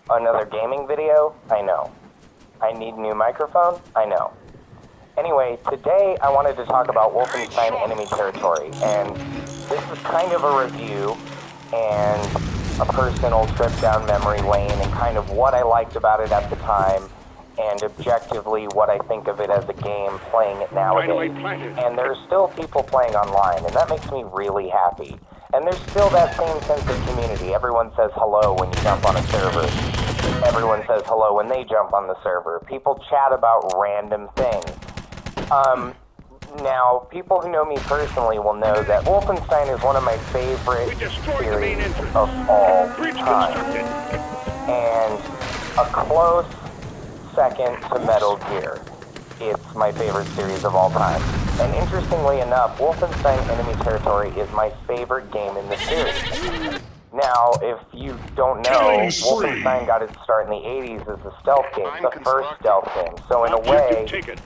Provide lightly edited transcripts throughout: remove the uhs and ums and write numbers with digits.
Another gaming video? I know. I need a new microphone? I know. Anyway, today I wanted to talk about Wolfenstein Enemy Territory, and this is kind of a review and a personal trip down memory lane and kind of what I liked about it at the time and objectively what I think of it as a game playing it nowadays. And there's still people playing online, and that makes me really happy. And there's still that same sense of community. Everyone says hello when you jump on a server. Everyone says hello when they jump on the server. People chat about random things. Now, people who know me personally will know that Wolfenstein is one of my favorite series of all time. And a close second to Metal Gear. It's my favorite series of all time. And interestingly enough, Wolfenstein Enemy Territory is my favorite game in the series. Now, if you don't know, Wolfenstein got its start in the 80s as a stealth game, the first stealth game. So in a way,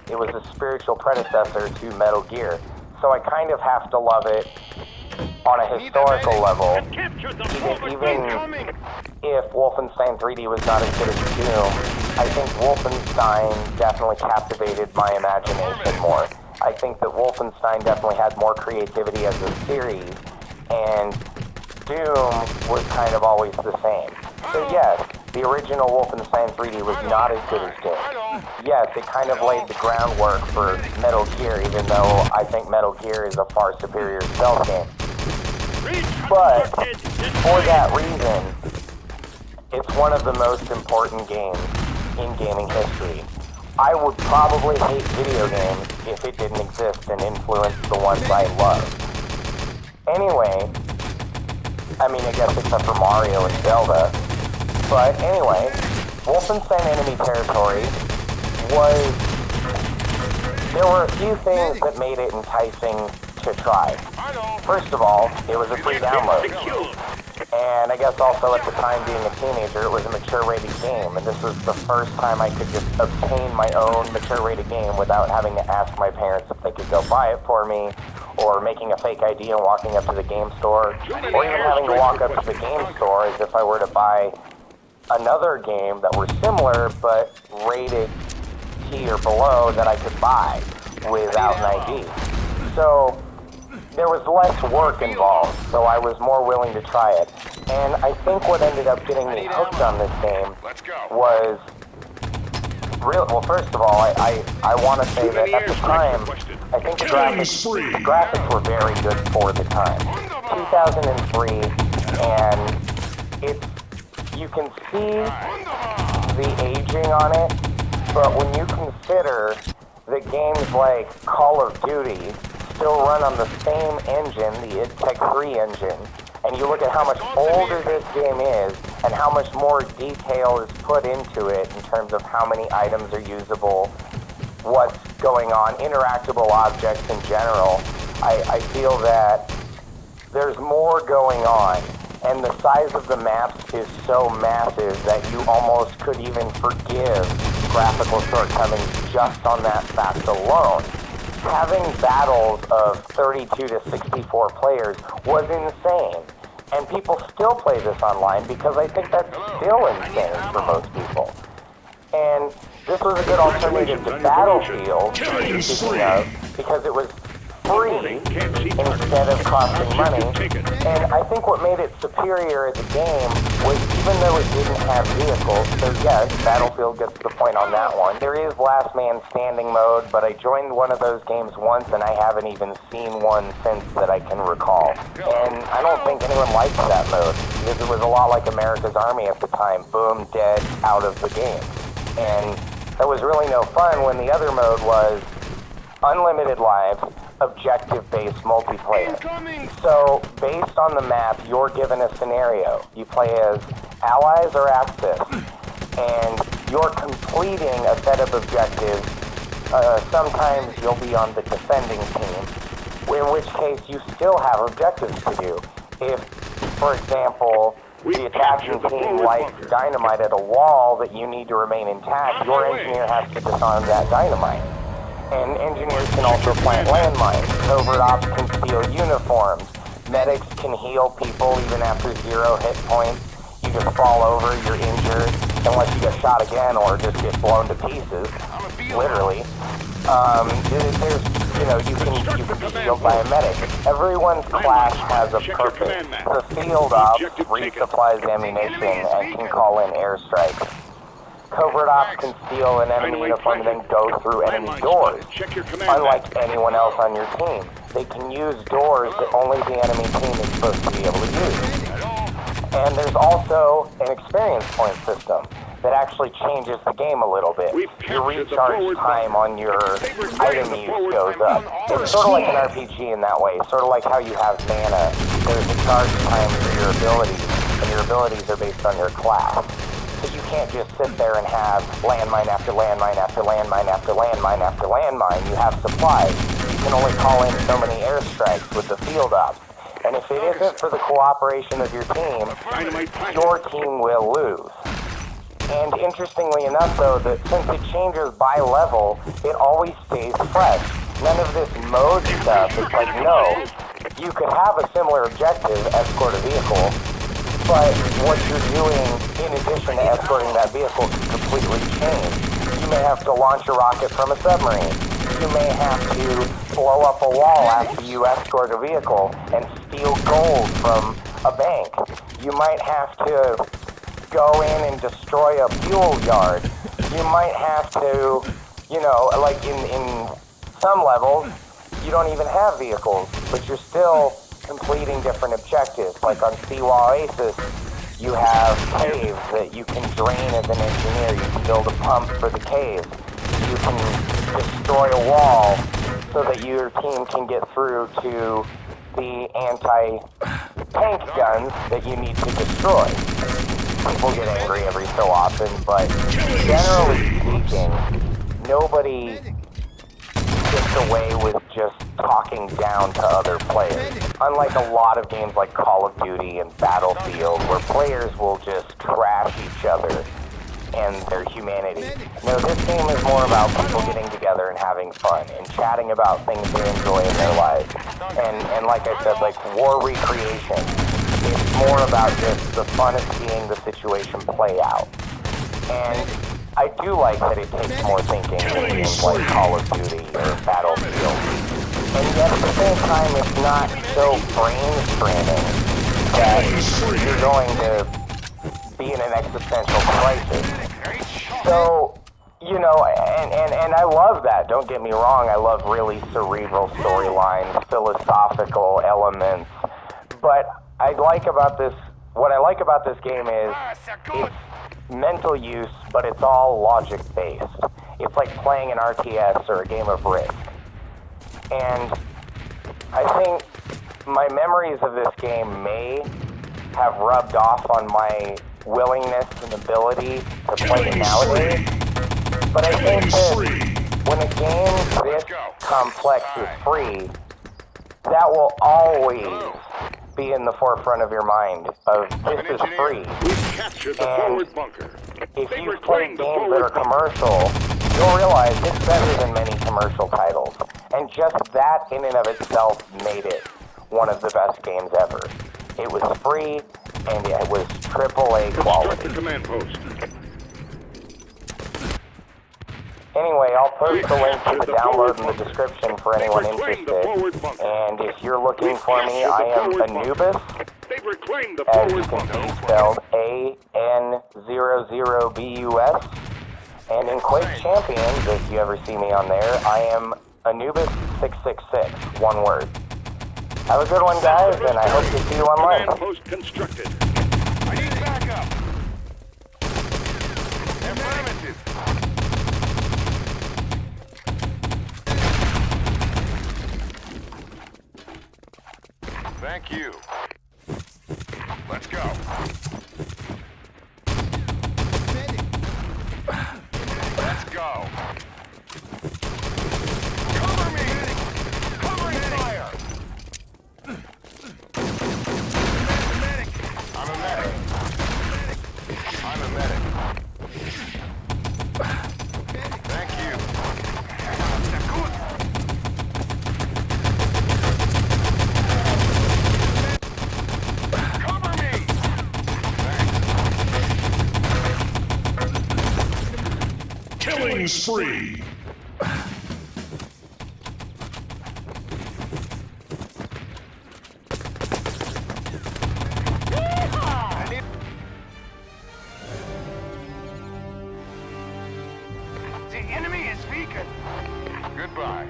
it was a spiritual predecessor to Metal Gear. So I kind of have to love it on a historical level, even if Wolfenstein 3D was not as good as Doom. I think Wolfenstein definitely captivated my imagination more. I think that Wolfenstein definitely had more creativity as a series, and Doom was kind of always the same. So yes, the original Wolfenstein 3D was not as good as Doom. Yes, it kind of laid the groundwork for Metal Gear, even though I think Metal Gear is a far superior stealth game. But for that reason, it's one of the most important games in gaming history. I would probably hate video games if it didn't exist and influence the ones I love. Anyway, I mean, I guess except for Mario and Zelda. But anyway, Wolfenstein Enemy Territory there were a few things that made it enticing to try. First of all, it was a free download. And I guess also at the time being a teenager, it was a mature-rated game, and this was the first time I could just obtain my own mature-rated game without having to ask my parents if they could go buy it for me, or making a fake ID and walking up to the game store, or even having to walk up to the game store as if I were to buy another game that were similar but rated T or below that I could buy without an ID. So there was less work involved, so I was more willing to try it. And I think what ended up getting me hooked on this game was well, first of all, I want to say that at the time, I think the graphics were very good for the time. 2003, and you can see the aging on it, but when you consider that games like Call of Duty still run on the same engine, the id Tech 3 engine, and you look at how much older this game is and how much more detail is put into it in terms of how many items are usable, what's going on, interactable objects in general, I feel that there's more going on, and the size of the maps is so massive that you almost could even forgive graphical shortcomings just on that fact alone. Having battles of 32 to 64 players was insane. And people still play this online because I think that's still insane for most people. And this was a good alternative to Battlefield, speaking of, because it was free instead of costing money. And I think what made it superior as a game was even though it didn't have vehicles, so yes, Battlefield gets the point on that one. There is last man standing mode, but I joined one of those games once and I haven't even seen one since that I can recall. And I don't think anyone liked that mode, because it was a lot like America's Army at the time. Boom, dead, out of the game. And that was really no fun when the other mode was unlimited lives, objective-based multiplayer. So, based on the map, you're given a scenario. You play as allies or Axis, and you're completing a set of objectives. Sometimes you'll be on the defending team, in which case you still have objectives to do. If, for example, the attacking team lights dynamite at a wall that you need to remain intact, your engineer has to disarm that dynamite. And engineers can also plant landmines. Covert ops can steal uniforms. Medics can heal people even after 0 hit points. You you just fall over, you're injured, unless you get shot again or just get blown to pieces, literally. There's, you can be healed by a medic. Everyone's class has a purpose. The field ops resupplies ammunition and can call in airstrikes. Covert ops can steal an enemy uniform and then go through enemy doors. Unlike anyone else on your team, they can use doors that only the enemy team is supposed to be able to use. And there's also an experience point system that actually changes the game a little bit. Your recharge time on your item use goes up. It's sort of like an RPG in that way, sort of like how you have mana. There's a charge time for your abilities, and your abilities are based on your class. So you can't just sit there and have landmine after landmine after landmine after landmine after landmine. You have supplies. You can only call in so many airstrikes with the field ops. And if it isn't for the cooperation of your team will lose. And interestingly enough, though, that since it changes by level, it always stays fresh. None of this mode stuff. It's like, no, you could have a similar objective, escort a vehicle, but what you're doing in addition to escorting that vehicle can completely change. You may have to launch a rocket from a submarine. You may have to blow up a wall after you escort a vehicle and steal gold from a bank. You might have to go in and destroy a fuel yard. You might have to, like in some levels, you don't even have vehicles, but you're still completing different objectives. Like on Seawall Oasis, you have caves that you can drain as an engineer. You can build a pump for the caves. You can destroy a wall so that your team can get through to the anti-tank guns that you need to destroy. People get angry every so often, but generally speaking, nobody gets away with just talking down to other players. Unlike a lot of games like Call of Duty and Battlefield, where players will just trash each other and their humanity. No, this game is more about people getting together and having fun and chatting about things they enjoy in their lives. And like I said, like war recreation. It's more about just the fun of seeing the situation play out. And I do like that it takes more thinking than games like Call of Duty or Battlefield. And yet at the same time, it's not so brain-straining that you're going to be in an existential crisis. So, and I love that, don't get me wrong, I love really cerebral storylines, philosophical elements, but what I like about this game is it's mental use, but it's all logic-based. It's like playing an RTS or a game of Risk. And I think my memories of this game may have rubbed off on my willingness and ability to play it nowadays. But I think that when a game this complex is free, that will always be in the forefront of your mind of this is free. And if you've played games that are commercial, you'll realize it's better than many commercial titles. And just that in and of itself made it one of the best games ever. It was free and it was AAA quality. Anyway, I'll post the link to the download in the description for anyone interested. And if you're looking for me, I am Anubis, as you can see spelled AN00BUS. And in Quake Champions, if you ever see me on there, I am Anubis666, one word. Have a good one, guys, and I hope to see you online. Post constructed. I need backup. Affirmative. Thank you. Let's go. Let's go. Cover me! Covering fire! I'm a Killing spree. The enemy is weakened. Goodbye.